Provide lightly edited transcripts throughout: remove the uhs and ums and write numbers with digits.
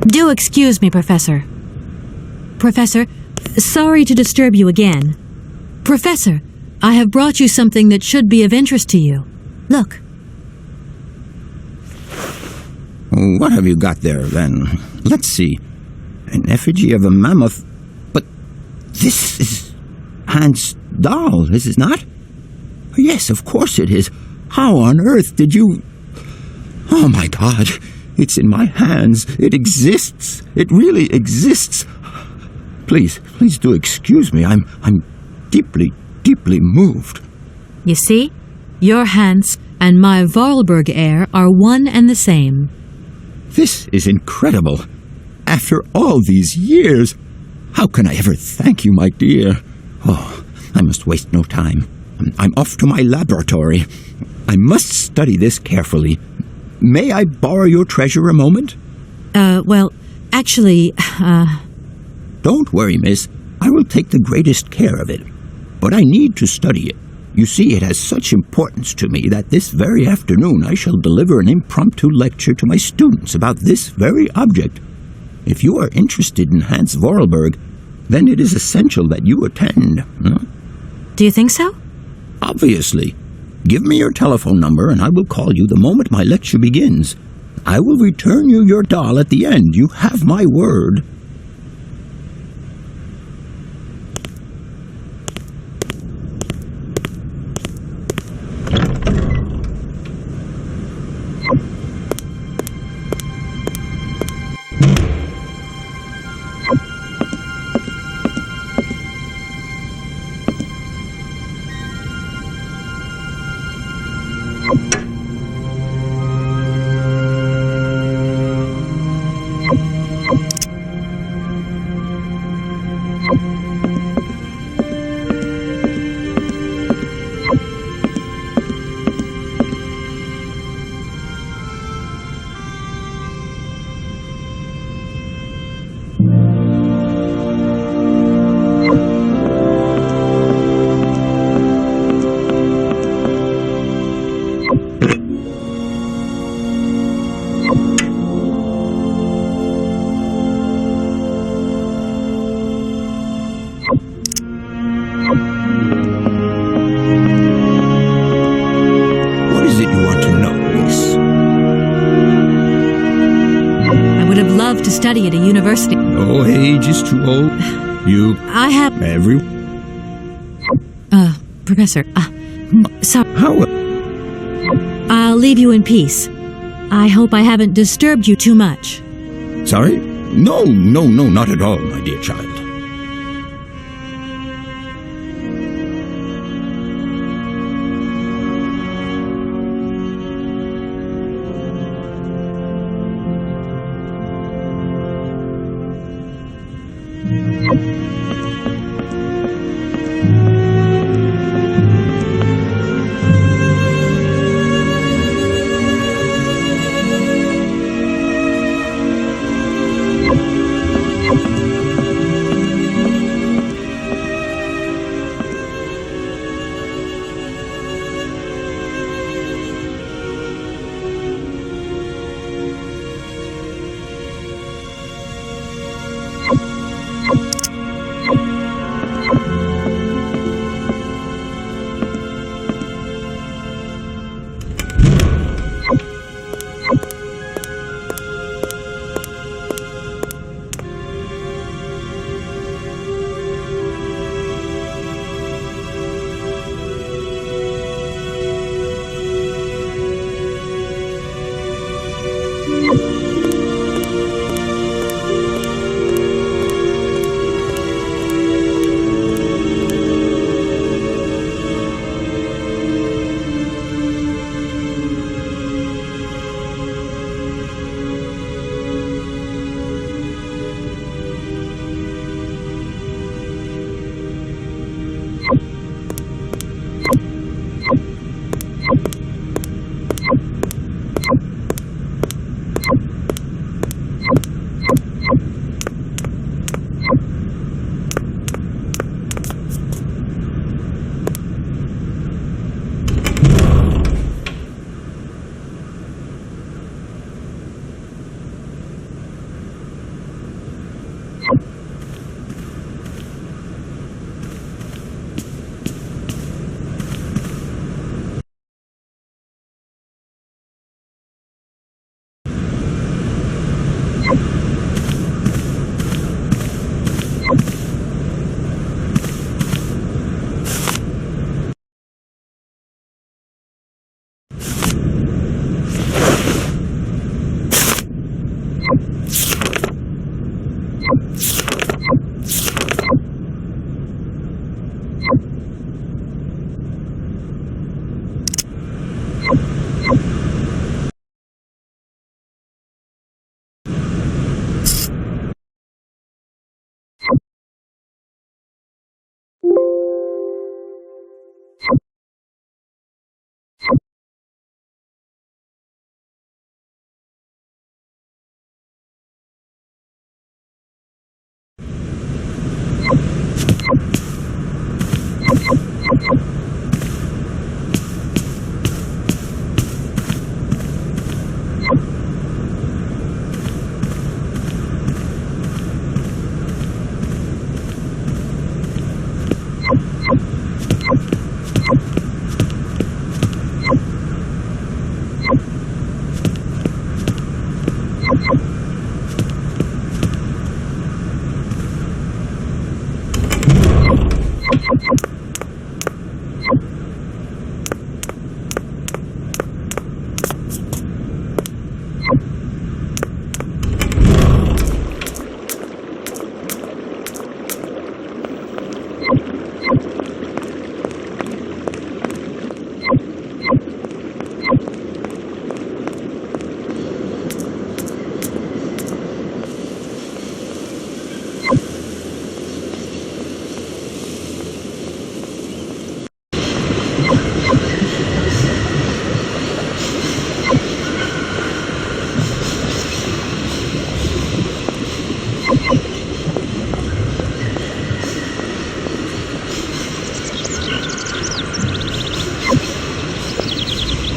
Do excuse me, Professor. Professor, sorry to disturb you again. Professor, I have brought you something that should be of interest to you. Look. What have you got there, then? Let's see. An effigy of a mammoth. But this is Hans' doll, is it not? Yes, of course it is. How on earth did you... Oh, my God. It's in my hands. It exists. It really exists. Please do excuse me. I'm deeply, deeply moved. You see? Your Hans and my Vorarlberg heir are one and the same. This is incredible. After all these years, how can I ever thank you, my dear? Oh, I must waste no time. I'm off to my laboratory. I must study this carefully. May I borrow your treasure a moment? Well, actually, Don't worry, miss. I will take the greatest care of it. But I need to study it. You see, it has such importance to me that this very afternoon I shall deliver an impromptu lecture to my students about this very object. If you are interested in Hans Vorarlberg, then it is essential that you attend. Do you think so? Obviously. Give me your telephone number and I will call you the moment my lecture begins. I will return you your doll at the end. You have my word. To study at a university. No age is too old. I have... Professor, sorry. How? I'll leave you in peace. I hope I haven't disturbed you too much. Sorry? No, not at all, my dear child.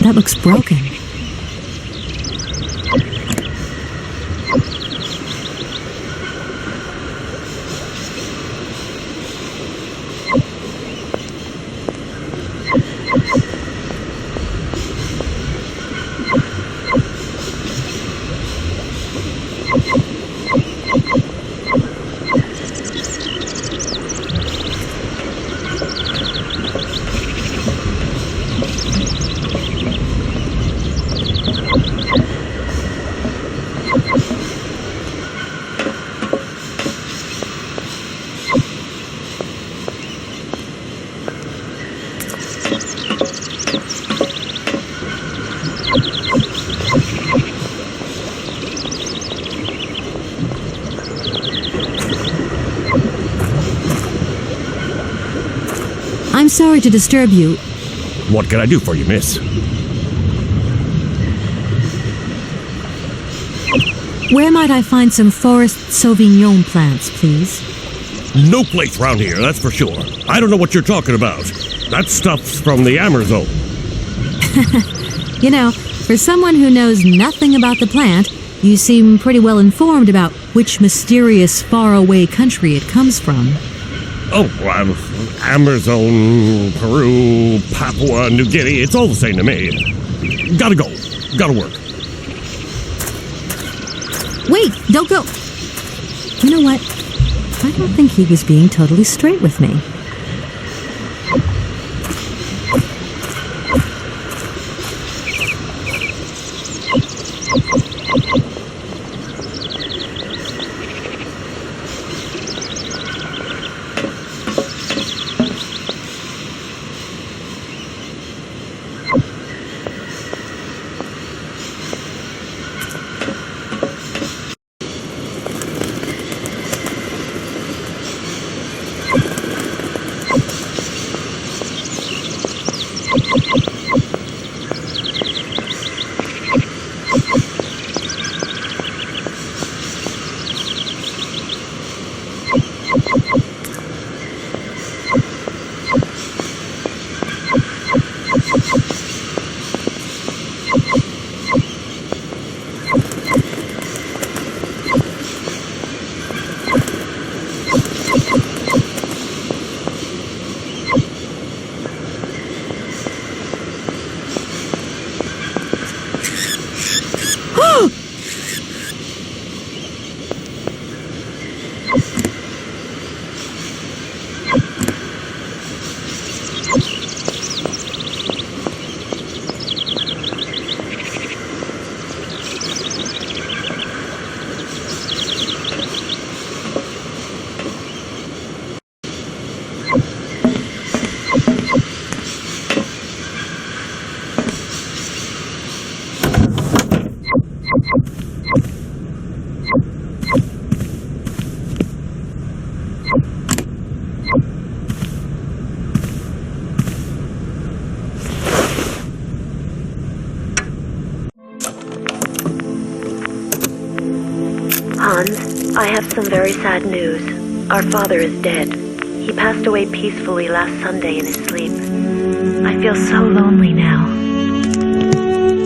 That looks broken. I'm sorry to disturb you. What can I do for you, miss? Where might I find some forest Sauvignon plants, please? No place around here, that's for sure. I don't know what you're talking about. That stuff's from the Amazon. You know, for someone who knows nothing about the plant, you seem pretty well informed about which mysterious faraway country it comes from. Oh, Amazon, Peru, Papua New Guinea, it's all the same to me. Gotta go. Gotta work. Wait, don't go. You know what? I don't think he was being totally straight with me. Hans, I have some very sad news. Our father is dead. He passed away peacefully last Sunday in his sleep. I feel so lonely now.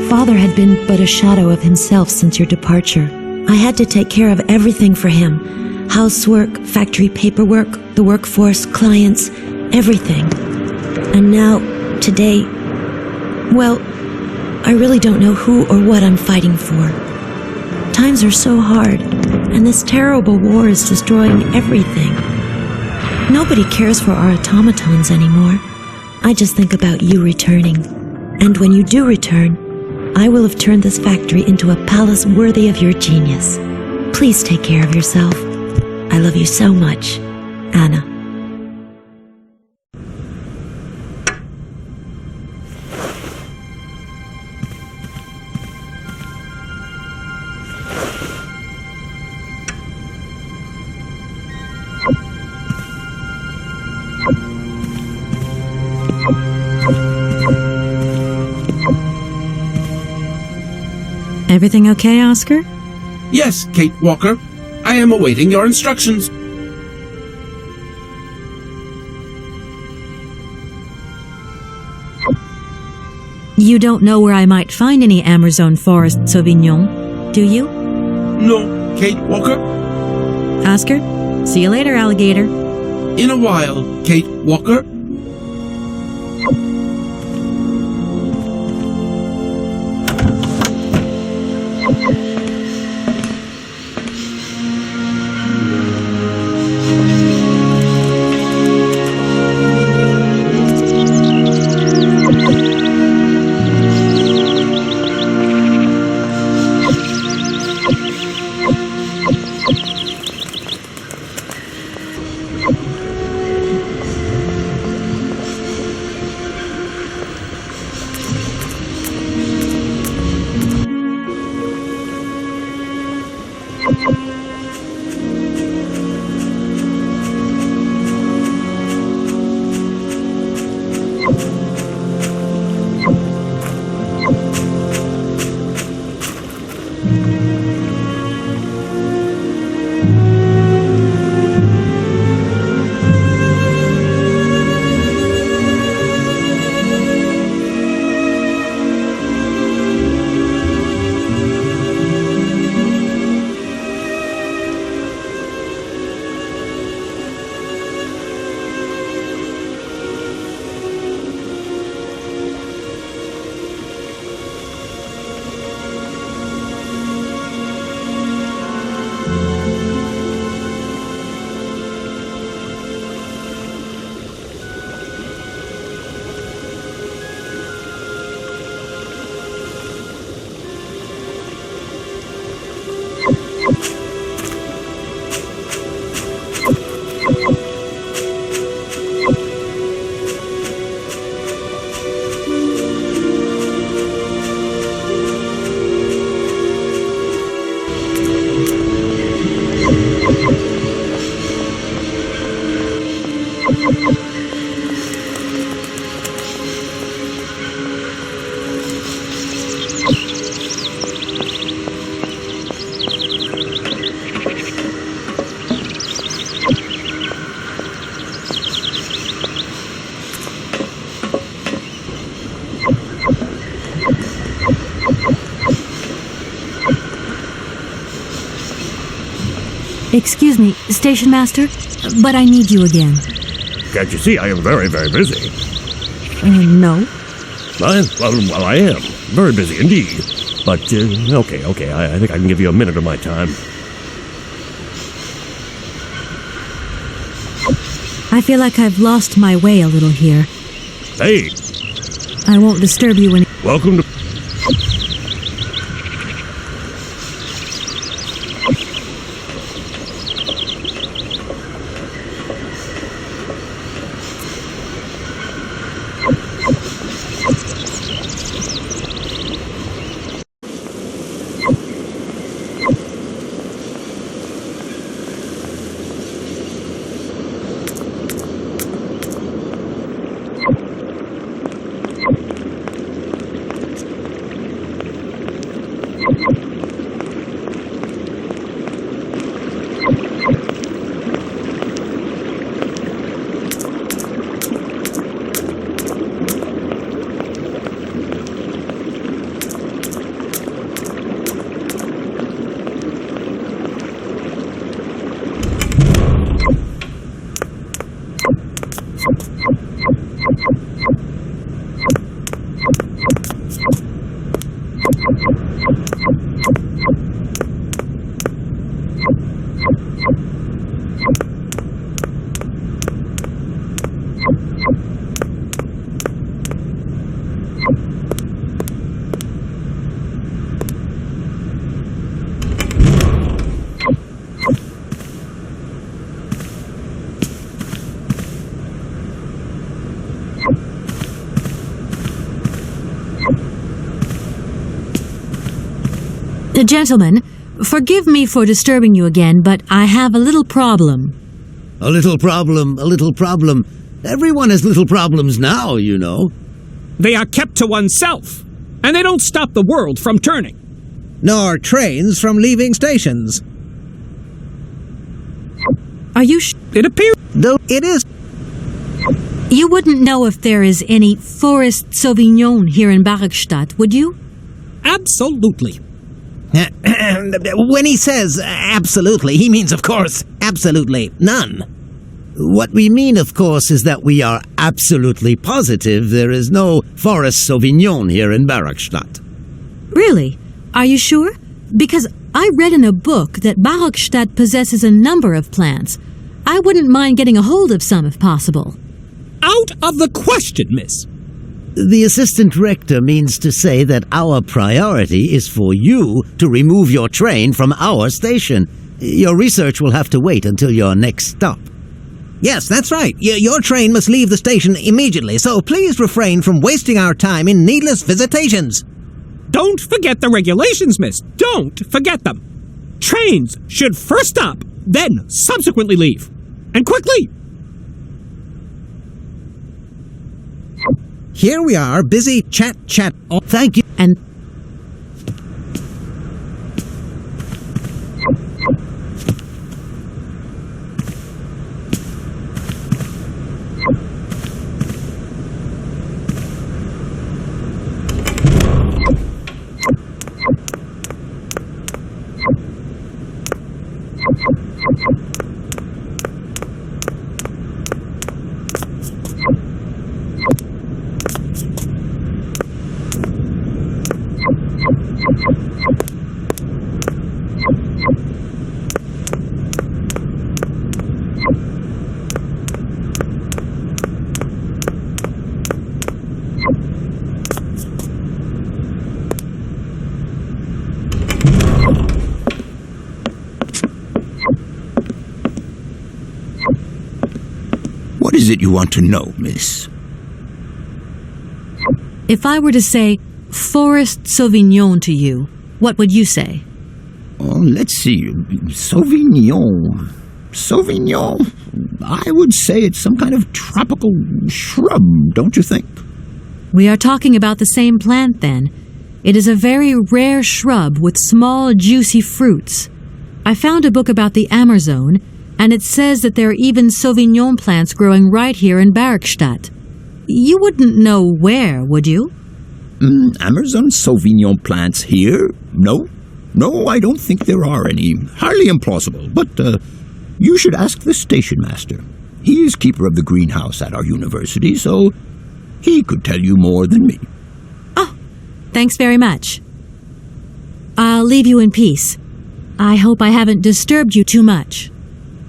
Father had been but a shadow of himself since your departure. I had to take care of everything for him. Housework, factory paperwork, the workforce, clients, everything. And now, today, well, I really don't know who or what I'm fighting for. Times are so hard, and this terrible war is destroying everything. Nobody cares for our automatons anymore. I just think about you returning. And when you do return, I will have turned this factory into a palace worthy of your genius. Please take care of yourself. I love you so much, Anna. Everything okay, Oscar? Yes, Kate Walker. I am awaiting your instructions. You don't know where I might find any Amazon forest Sauvignon, do you? No, Kate Walker? Oscar, see you later, alligator. In a while, Kate Walker. Excuse me, station master, but I need you again. Can't you see I am very, very busy? No. Well, I am. Very busy indeed. But, okay, I think I can give you a minute of my time. I feel like I've lost my way a little here. Hey, I won't disturb you any. welcome to... Gentlemen, forgive me for disturbing you again, but I have a little problem. A little problem. Everyone has little problems now, you know. They are kept to oneself, and they don't stop the world from turning. Nor trains from leaving stations. Are you It appears... Though it is... You wouldn't know if there is any Forest Sauvignon here in Barrickstadt, would you? Absolutely. When he says absolutely, he means, of course, absolutely none. What we mean, of course, is that we are absolutely positive there is no Forest Sauvignon here in Barrickstadt. Really? Are you sure? Because I read in a book that Barrickstadt possesses a number of plants. I wouldn't mind getting a hold of some if possible. Out of the question, miss. The assistant rector means to say that our priority is for you to remove your train from our station. Your research will have to wait until your next stop. Yes, that's right. Your train must leave the station immediately, so please refrain from wasting our time in needless visitations. Don't forget the regulations, miss. Don't forget them. Trains should first stop, then subsequently leave. And quickly! Here we are, busy chat. Oh, thank you. And What is it you want to know, miss? if I were to say Forest Sauvignon to you, what would you say? Oh, let's see. Sauvignon. I would say it's some kind of tropical shrub, don't you think? We are talking about the same plant, then. It is a very rare shrub with small, juicy fruits. I found a book about the Amazon, and it says that there are even Sauvignon plants growing right here in Barrickstadt. You wouldn't know where, would you? Amazon Sauvignon plants here? No, I don't think there are any. Highly implausible, but you should ask the station master. He is keeper of the greenhouse at our university, so he could tell you more than me. Oh, thanks very much. I'll leave you in peace. I hope I haven't disturbed you too much.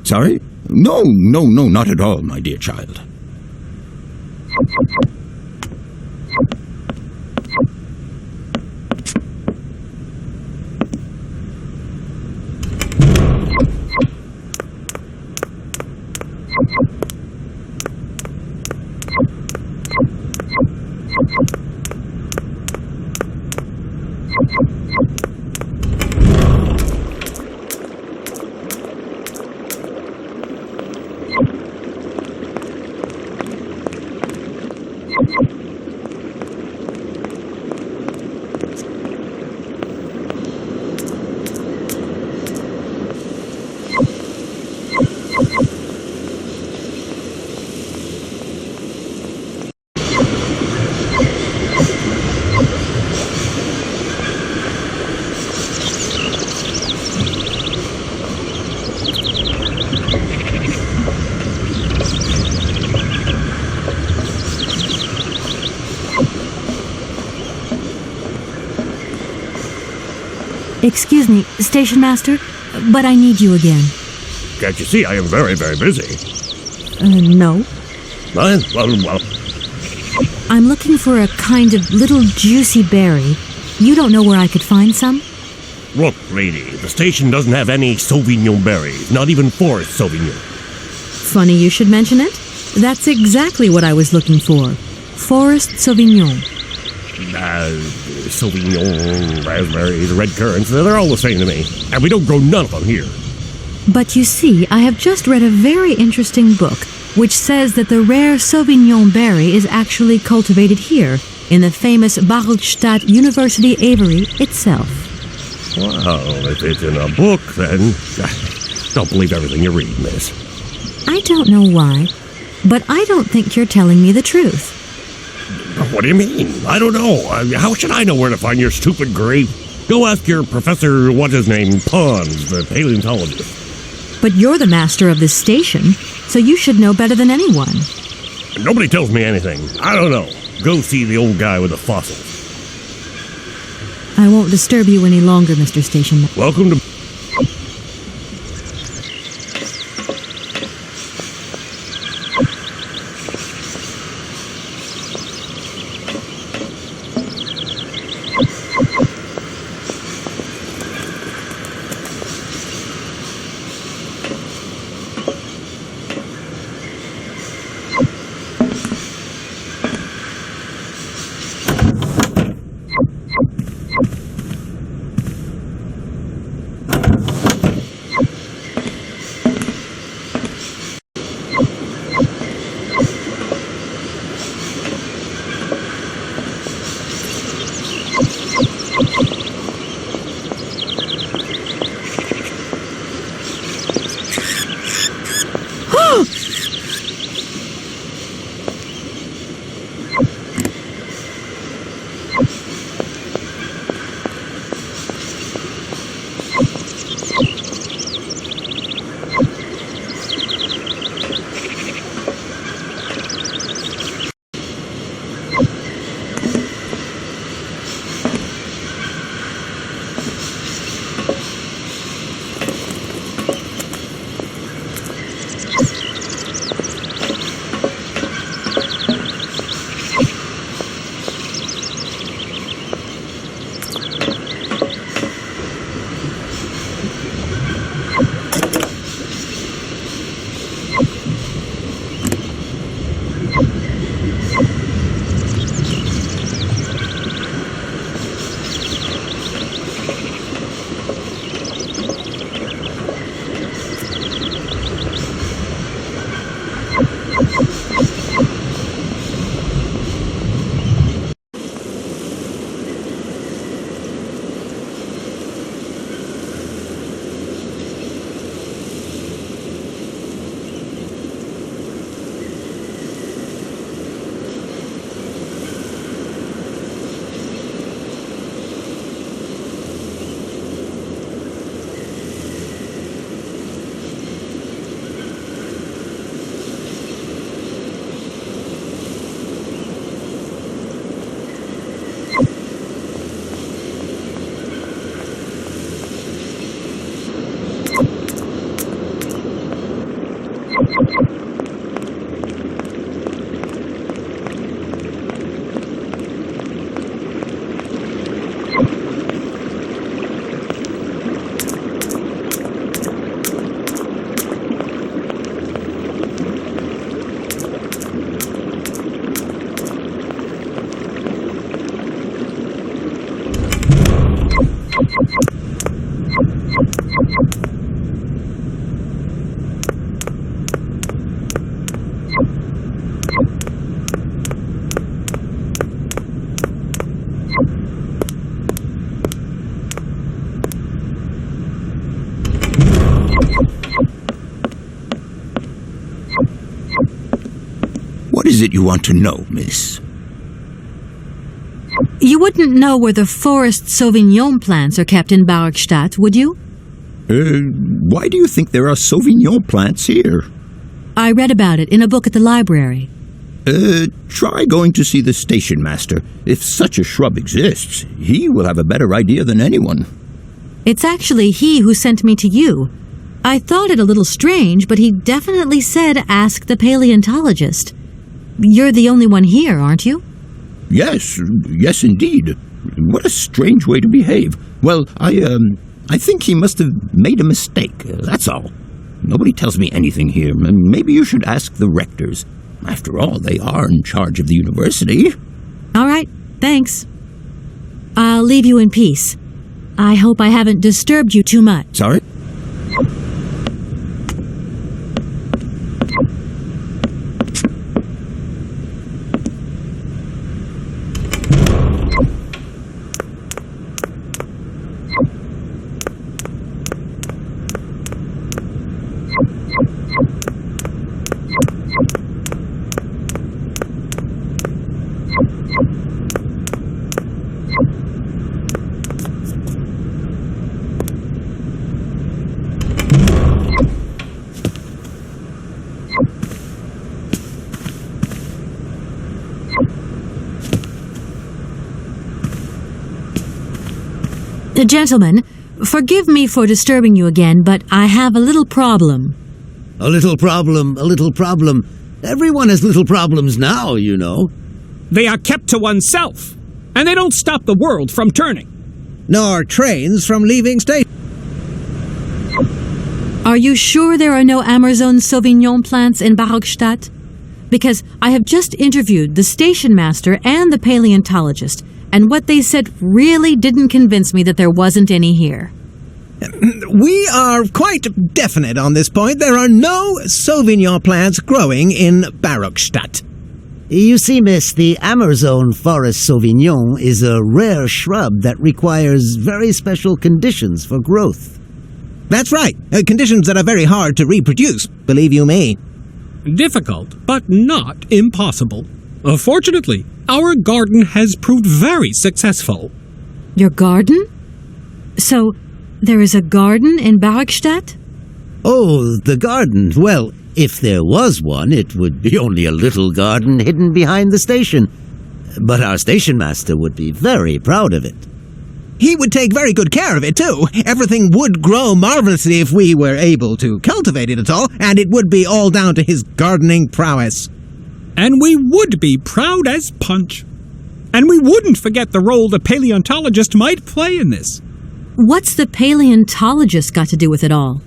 Sorry? No, not at all, my dear child. Excuse me, station master, but I need you again. Can't you see I am very, very busy? No. Well, I'm looking for a kind of little juicy berry. You don't know where I could find some? look, lady, the station doesn't have any Sauvignon berries, not even Forest Sauvignon. Funny you should mention it. That's exactly what I was looking for. Forest Sauvignon. Sauvignon, raspberries, red currants, they're all the same to me. And we don't grow none of them here. But you see, I have just read a very interesting book which says that the rare Sauvignon berry is actually cultivated here, in the famous Barrickstadt University aviary itself. Well, if it's in a book, then don't believe everything you read, miss. I don't know why, but I don't think you're telling me the truth. What do you mean? I don't know. How should I know where to find your stupid grave? Go ask your Professor What's-His-Name, Pons, the paleontologist. But you're the master of this station, so you should know better than anyone. Nobody tells me anything. I don't know. Go see the old guy with the fossils. I won't disturb you any longer, Mr. Station. Welcome to... What is it you want to know, miss? You wouldn't know where the forest Sauvignon plants are kept in Barkstadt, would you? Why do you think there are Sauvignon plants here? I read about it in a book at the library. Try going to see the station master. If such a shrub exists, he will have a better idea than anyone. It's actually he who sent me to you. I thought it a little strange, but he definitely said ask the paleontologist. You're the only one here, aren't you? Yes indeed. What a strange way to behave. Well, I think he must have made a mistake, that's all. Nobody tells me anything here. Maybe you should ask the rectors. After all, they are in charge of the university. All right, thanks. I'll leave you in peace. I hope I haven't disturbed you too much. Sorry? Gentlemen, forgive me for disturbing you again, but I have a little problem. A little problem, a little problem. Everyone has little problems now, you know. They are kept to oneself, and they don't stop the world from turning. Nor trains from leaving station. Are you sure there are no Amazon Sauvignon plants in Barockstadt? Because I have just interviewed the station master and the paleontologist, and what they said really didn't convince me that there wasn't any here. We are quite definite on this point. There are no Sauvignon plants growing in Barockstadt. You see, miss, the Amazon Forest Sauvignon is a rare shrub that requires very special conditions for growth. That's right. Conditions that are very hard to reproduce, believe you me. Difficult, but not impossible. Fortunately, our garden has proved very successful. Your garden? So, there is a garden in Barockstadt? Oh, the garden. Well, if there was one, it would be only a little garden hidden behind the station. But our station master would be very proud of it. He would take very good care of it, too. Everything would grow marvelously if we were able to cultivate it at all, and it would be all down to his gardening prowess. And we would be proud as punch. And we wouldn't forget the role the paleontologist might play in this. What's the paleontologist got to do with it all?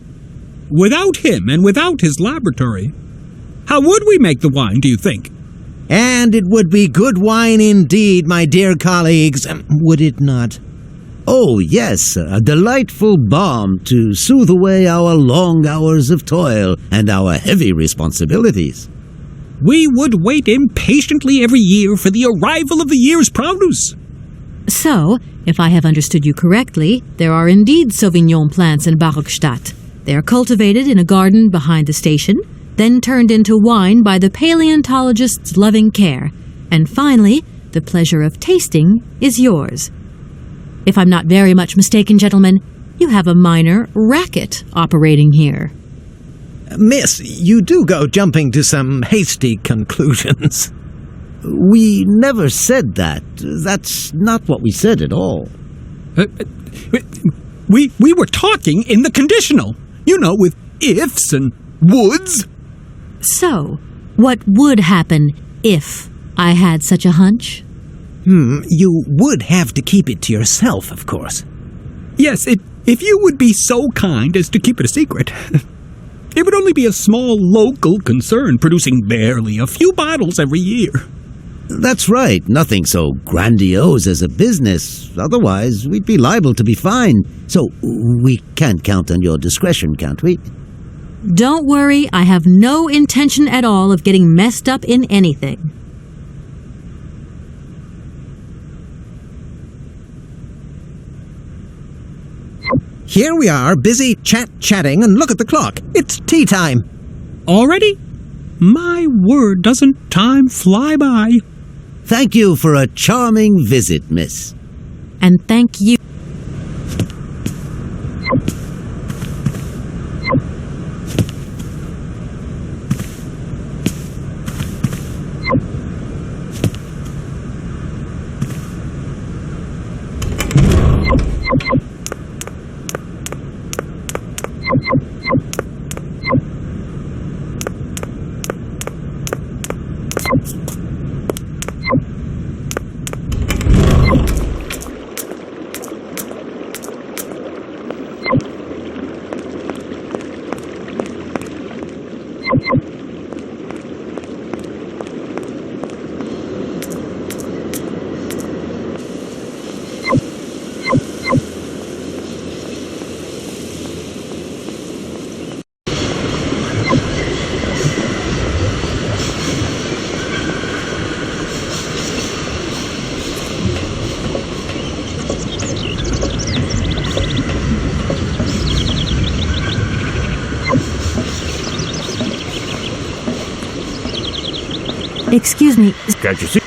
Without him and without his laboratory, how would we make the wine, do you think? And it would be good wine indeed, my dear colleagues, would it not? Oh, yes, a delightful balm to soothe away our long hours of toil and our heavy responsibilities. We would wait impatiently every year for the arrival of the year's produce. So, if I have understood you correctly, there are indeed Sauvignon plants in Barockstadt. They are cultivated in a garden behind the station, then turned into wine by the paleontologist's loving care, and finally, the pleasure of tasting is yours. If I'm not very much mistaken, gentlemen, you have a minor racket operating here. Miss, you do go jumping to some hasty conclusions. We never said that. That's not what we said at all. We were talking in the conditional, you know, with ifs and woulds. So, what would happen if I had such a hunch? You would have to keep it to yourself, of course. Yes, if you would be so kind as to keep it a secret. It would only be a small local concern, producing barely a few bottles every year. That's right, nothing so grandiose as a business. Otherwise, we'd be liable to be fined. So, we can't count on your discretion, can't we? Don't worry, I have no intention at all of getting messed up in anything. Here we are, busy chatting, and look at the clock. It's tea time. Already? My word, doesn't time fly by? Thank you for a charming visit, miss. And thank you. Excuse me. Can't you see?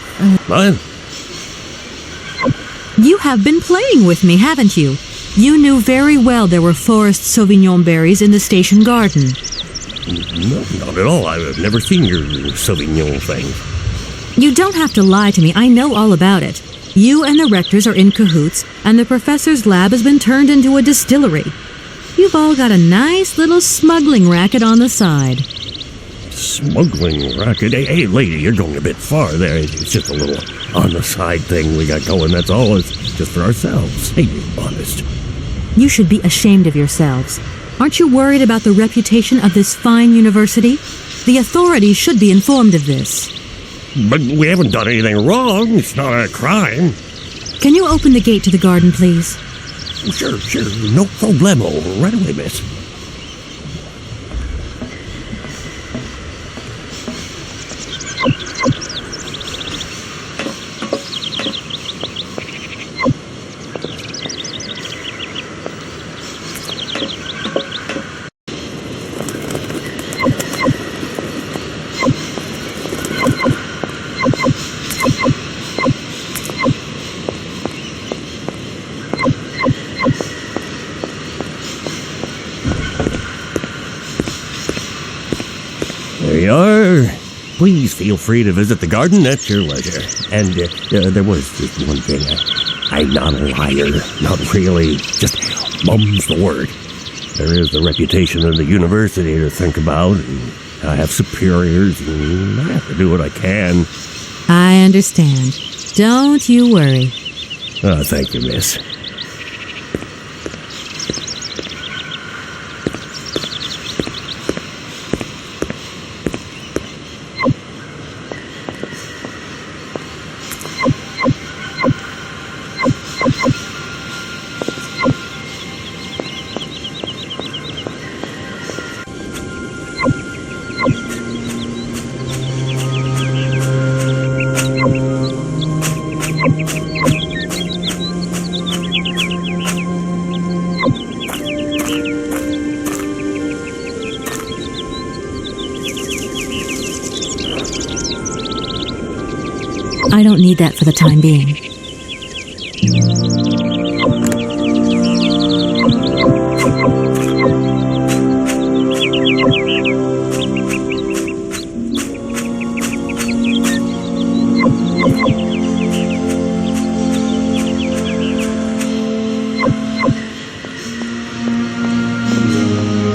Lion? You have been playing with me, haven't you? You knew very well there were forest Sauvignon berries in the station garden. No, not at all. I've never seen your Sauvignon thing. You don't have to lie to me. I know all about it. You and the rectors are in cahoots, and the professor's lab has been turned into a distillery. You've all got a nice little smuggling racket on the side. Smuggling racket? Hey, lady, you're going a bit far there. It's just a little on-the-side thing we got going, that's all. It's just for ourselves. Hey, be honest. You should be ashamed of yourselves. Aren't you worried about the reputation of this fine university? The authorities should be informed of this. But we haven't done anything wrong. It's not a crime. Can you open the gate to the garden, please? Sure. No problemo. Right away, miss. There you are. Please feel free to visit the garden at your leisure. And there was just one thing. I'm not a liar. Not really. Just mum's the word. There is the reputation of the university to think about. And I have superiors, and I have to do what I can. I understand. Don't you worry. Oh, thank you, miss. I don't need that for the time being.